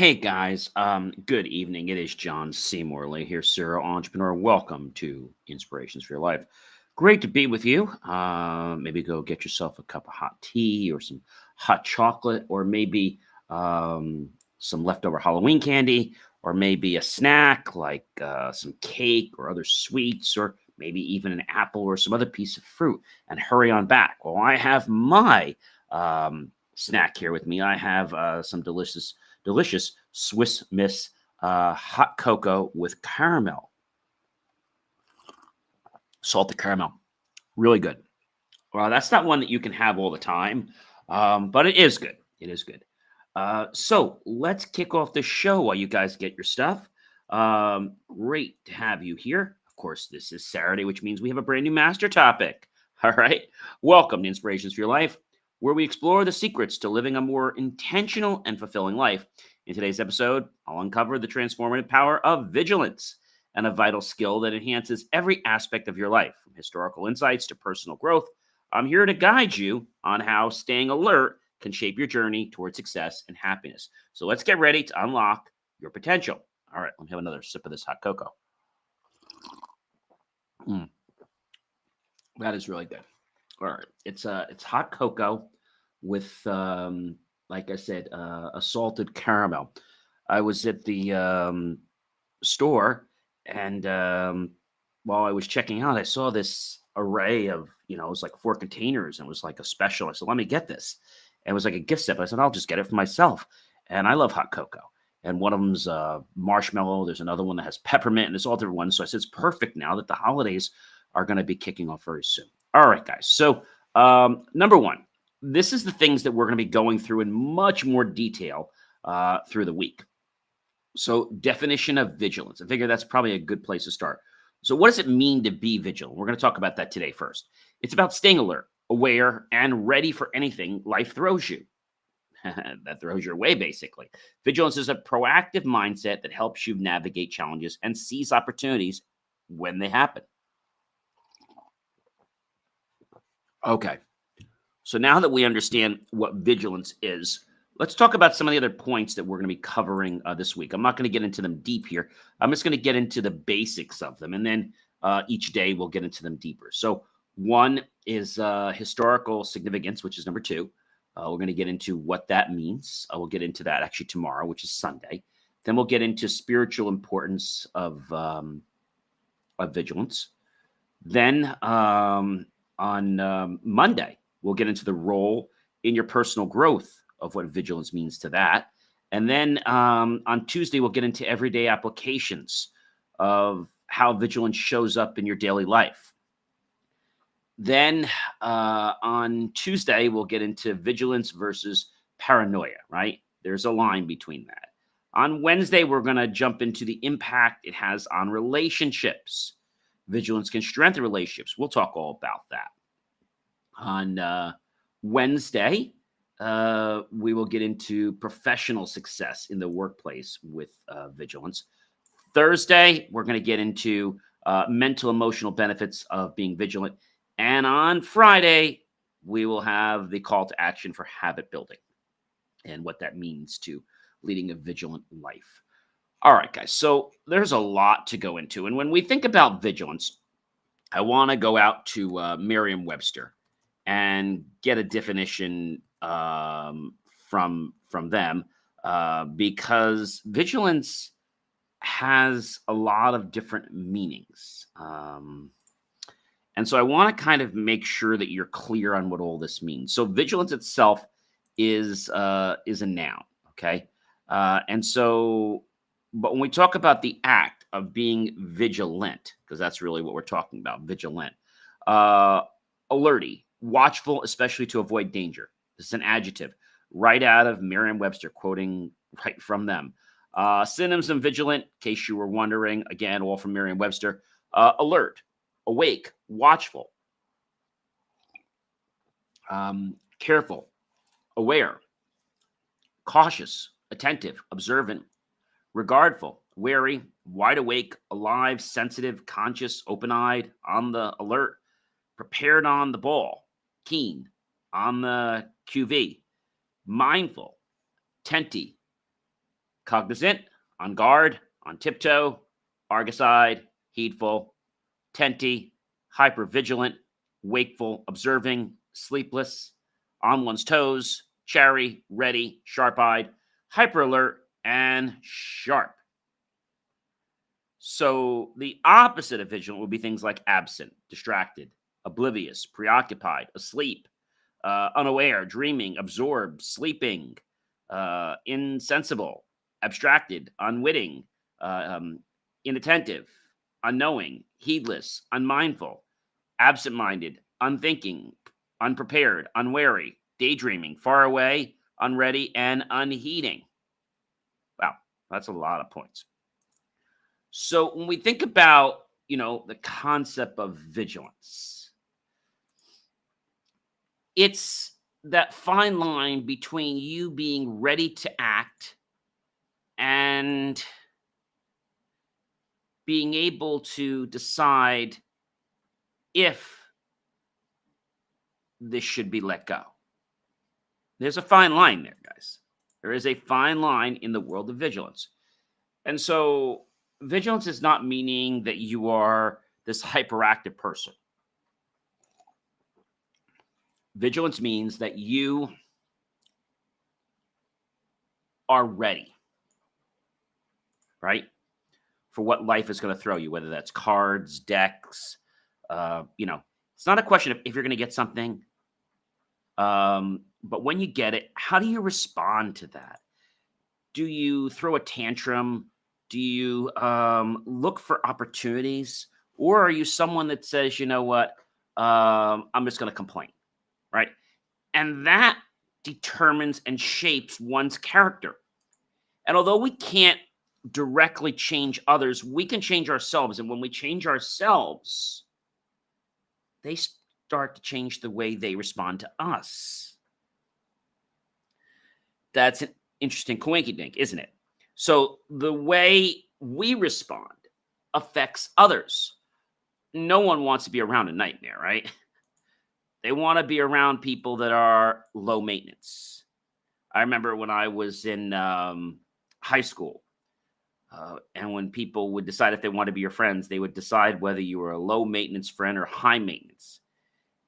Hey guys, good evening. It is John C. Morley here, serial entrepreneur. Welcome to Inspirations for Your Life. Great to be with you. Maybe go get yourself a cup of hot tea or some hot chocolate, or maybe some leftover Halloween candy, or maybe a snack like some cake or other sweets, or maybe even an apple or some other piece of fruit, and hurry on back. Well, I have my snack here with me. I have some delicious Swiss Miss hot cocoa with caramel, salted caramel. Really good. Well, that's not one that you can have all the time, but it is good. It is good. So let's kick off the show while you guys get your stuff. Great to have you here. Of course, this is Saturday, which means we have a brand new master topic. All right. Welcome to Inspirations for Your Life, where we explore the secrets to living a more intentional and fulfilling life. In today's episode, I'll uncover the transformative power of vigilance, and a vital skill that enhances every aspect of your life, from historical insights to personal growth. I'm here to guide you on how staying alert can shape your journey toward success and happiness. So let's get ready to unlock your potential. All right, let me have another sip of this hot cocoa. That is really good. All right, it's hot cocoa with like I said, a salted caramel. I was at the store, and while I was checking out, I saw this array of, it was like 4 containers, and it was like a special. I said, let me get this. And it was like a gift set. I said, I'll just get it for myself. And I love hot cocoa. And one of them's marshmallow. There's another one that has peppermint, and it's all different ones. So I said, it's perfect now that the holidays are going to be kicking off very soon. All right, guys. So number one, this is the things that we're going to be going through in much more detail through the week. So, definition of vigilance. I figure that's probably a good place to start. So, what does it mean to be vigilant? We're going to talk about that today first. It's about staying alert, aware, and ready for anything life throws you. That throws your way, basically. Vigilance is a proactive mindset that helps you navigate challenges and seize opportunities when they happen. Okay. So, now that we understand what vigilance is, let's talk about some of the other points that we're going to be covering this week. I'm not going to get into them deep here. I'm just going to get into the basics of them, and then each day we'll get into them deeper. So one is historical significance, which is number two. We're going to get into what that means. We'll get into that actually tomorrow, which is Sunday. Then we'll get into spiritual importance of vigilance. Then on Monday, we'll get into the role in your personal growth of what vigilance means to that. And then on Tuesday, we'll get into everyday applications of how vigilance shows up in your daily life. Then on Tuesday, we'll get into vigilance versus paranoia, right? There's a line between that. On Wednesday, we're going to jump into the impact it has on relationships. Vigilance can strengthen relationships. We'll talk all about that. On Wednesday, we will get into professional success in the workplace with vigilance. Thursday, we're going to get into mental emotional benefits of being vigilant. And on Friday, we will have the call to action for habit building and what that means to leading a vigilant life. All right, guys. So there's a lot to go into. And when we think about vigilance, I want to go out to Merriam-Webster and get a definition from them because vigilance has a lot of different meanings. And so I want to kind of make sure that you're clear on what all this means. So vigilance itself is a noun, okay? And so, but when we talk about the act of being vigilant, because that's really what we're talking about, vigilant, alerty, watchful, especially to avoid danger. This is an adjective right out of Merriam-Webster, quoting right from them. Synonyms of vigilant, in case you were wondering, again, all from Merriam-Webster. Alert, awake, watchful, careful, aware, cautious, attentive, observant, regardful, wary, wide awake, alive, sensitive, conscious, open-eyed, on the alert, prepared on the ball, keen, on the QV, mindful, tenty, cognizant, on guard, on tiptoe, argicide, heedful, tenty, hypervigilant, wakeful, observing, sleepless, on one's toes, chary, ready, sharp-eyed, hyperalert, and sharp. So the opposite of vigilant would be things like absent, distracted, oblivious, preoccupied, asleep, unaware, dreaming, absorbed, sleeping, insensible, abstracted, unwitting, inattentive, unknowing, heedless, unmindful, absent-minded, unthinking, unprepared, unwary, daydreaming, far away, unready, and unheeding. Wow, that's a lot of points. So when we think about, the concept of vigilance, it's that fine line between you being ready to act and being able to decide if this should be let go. There's a fine line there, guys. There is a fine line in the world of vigilance. And so vigilance is not meaning that you are this hyperactive person. Vigilance means that you are ready, right? For what life is going to throw you, whether that's cards, decks, it's not a question of if you're going to get something. But when you get it, how do you respond to that? Do you throw a tantrum? Do you look for opportunities? Or are you someone that says, you know what, I'm just going to complain, right? And that determines and shapes one's character. And although we can't directly change others, we can change ourselves. And when we change ourselves, they start to change the way they respond to us. That's an interesting coinky-dink, isn't it? So the way we respond affects others. No one wants to be around a nightmare, right? They want to be around people that are low maintenance. I remember when I was in high school, and when people would decide if they want to be your friends, they would decide whether you were a low maintenance friend or high maintenance.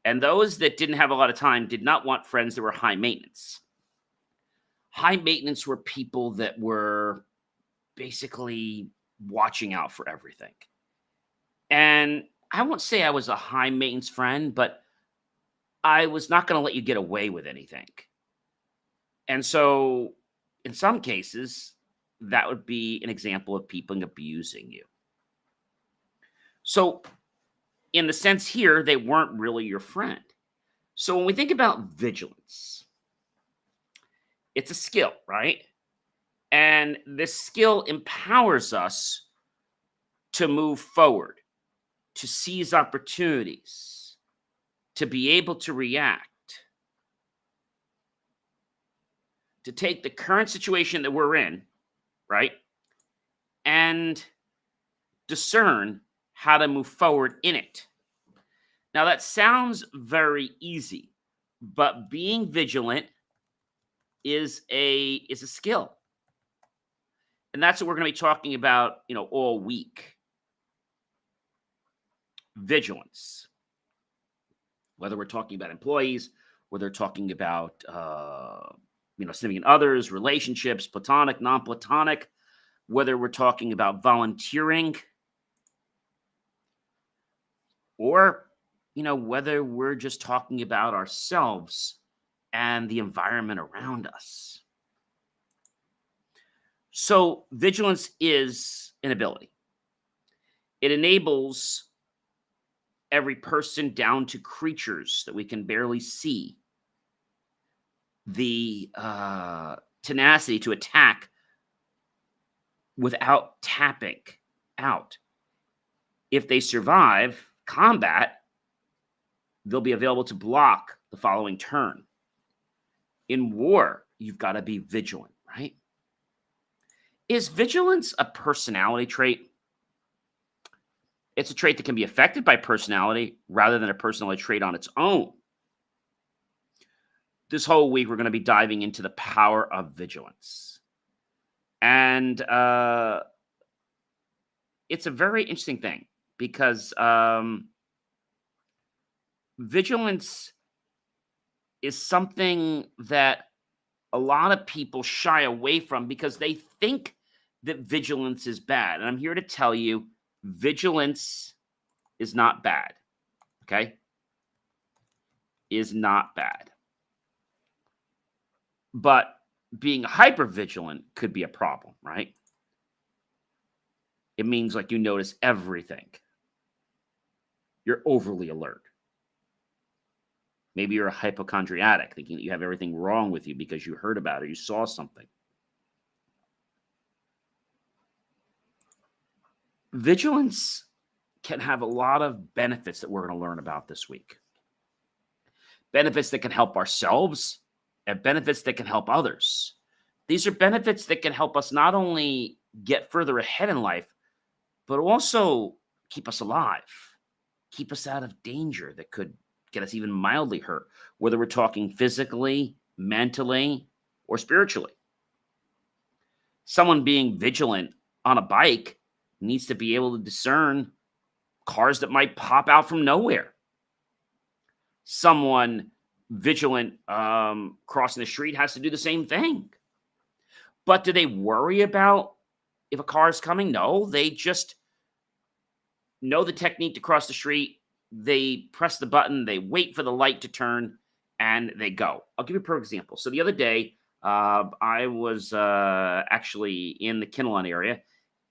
And those that didn't have a lot of time did not want friends that were high maintenance. High maintenance were people that were basically watching out for everything. And I won't say I was a high maintenance friend, but I was not going to let you get away with anything. And so in some cases, that would be an example of people abusing you. So in the sense here, they weren't really your friend. So when we think about vigilance, it's a skill, right? And this skill empowers us to move forward, to seize opportunities, to be able to react, to take the current situation that we're in, right, and discern how to move forward in it. Now, that sounds very easy, but being vigilant is a skill. And that's what we're going to be talking about, all week. Vigilance. Whether we're talking about employees, whether we're talking about, significant others, relationships, platonic, non-platonic, whether we're talking about volunteering, or, whether we're just talking about ourselves and the environment around us. So vigilance is an ability. It enables every person down to creatures that we can barely see the tenacity to attack without tapping out. If they survive combat, they'll be available to block the following turn. In war, you've got to be vigilant, right? Is vigilance a personality trait? It's a trait that can be affected by personality rather than a personality trait on its own. This whole week, we're going to be diving into the power of vigilance. And it's a very interesting thing because vigilance is something that a lot of people shy away from because they think that vigilance is bad. And I'm here to tell you, vigilance is not bad. Okay? Is not bad. But being hyper vigilant could be a problem, right? It means like you notice everything. You're overly alert. Maybe you're a hypochondriac, thinking that you have everything wrong with you because you heard about it or you saw something. Vigilance can have a lot of benefits that we're going to learn about this week. Benefits that can help ourselves and benefits that can help others. These are benefits that can help us not only get further ahead in life, but also keep us alive, keep us out of danger that could get us even mildly hurt, whether we're talking physically, mentally, or spiritually. Someone being vigilant on a bike needs to be able to discern cars that might pop out from nowhere. Someone vigilant crossing the street has to do the same thing. But do they worry about if a car is coming? No, they just know the technique to cross the street. They press the button, they wait for the light to turn, and they go. I'll give you a perfect example. So the other day, I was actually in the Kinnelon area,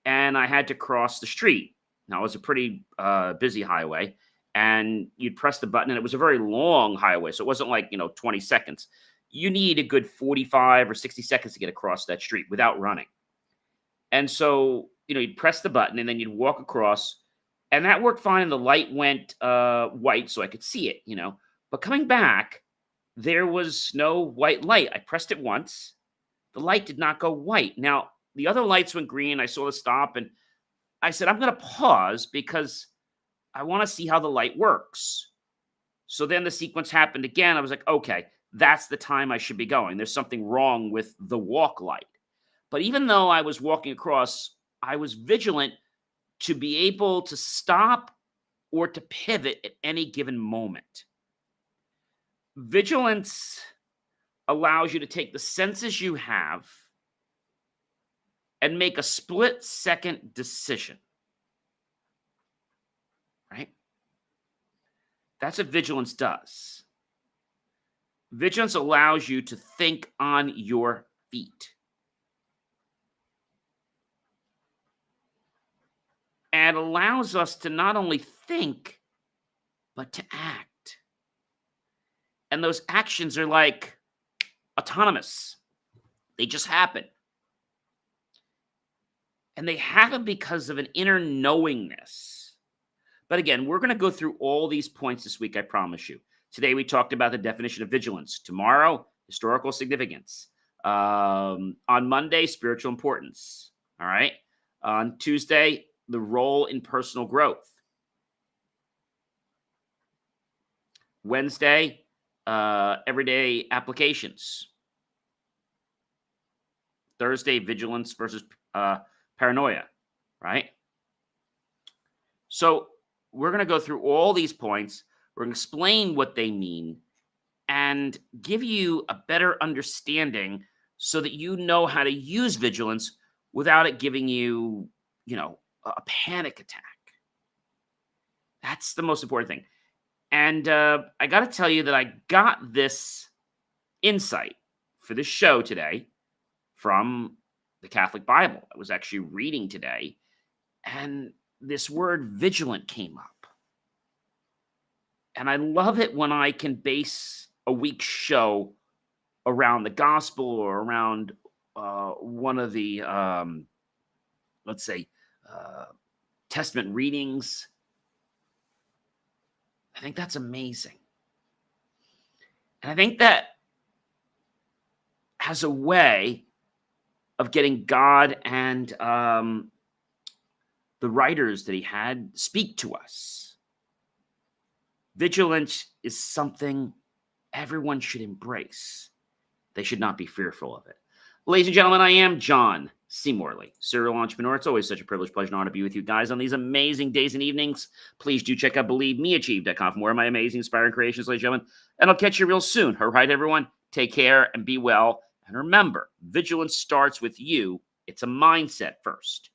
and I had to cross the street. Now, it was a pretty busy highway, and you'd press the button, and it was a very long highway, so it wasn't like, 20 seconds. You need a good 45 or 60 seconds to get across that street without running. And so, you'd press the button, and then you'd walk across, and that worked fine, and the light went white so I could see it, But coming back, there was no white light. I pressed it once. The light did not go white. Now, the other lights went green. I saw the stop, and I said, I'm going to pause because I want to see how the light works. So then the sequence happened again. I was like, okay, that's the time I should be going. There's something wrong with the walk light. But even though I was walking across, I was vigilant to be able to stop or to pivot at any given moment. Vigilance allows you to take the senses you have and make a split-second decision. Right? That's what vigilance does. Vigilance allows you to think on your feet. And allows us to not only think, but to act. And those actions are like autonomous. They just happen. And they happen because of an inner knowingness. But again, we're going to go through all these points this week, I promise you. Today, we talked about the definition of vigilance. Tomorrow, historical significance. On Monday, spiritual importance. All right. On Tuesday, the role in personal growth. Wednesday, everyday applications. Thursday, vigilance versus paranoia, right? So we're going to go through all these points. We're going to explain what they mean and give you a better understanding so that you know how to use vigilance without it giving you, a panic attack. That's the most important thing. And I got to tell you that I got this insight for this show today from the Catholic Bible. I was actually reading today, and this word vigilant came up. And I love it when I can base a week's show around the gospel or around one of the, let's say, Testament readings. I think that's amazing. And I think that has a way of getting God and the writers that he had speak to us. Vigilance is something everyone should embrace. They should not be fearful of it. Ladies and gentlemen, I am John C. Morley, serial entrepreneur. It's always such a privilege, pleasure, and honor to be with you guys on these amazing days and evenings. Please do check out BelieveMeAchieve.com for more of my amazing, inspiring creations, ladies and gentlemen. And I'll catch you real soon. All right, everyone. Take care and be well. And remember, vigilance starts with you. It's a mindset first.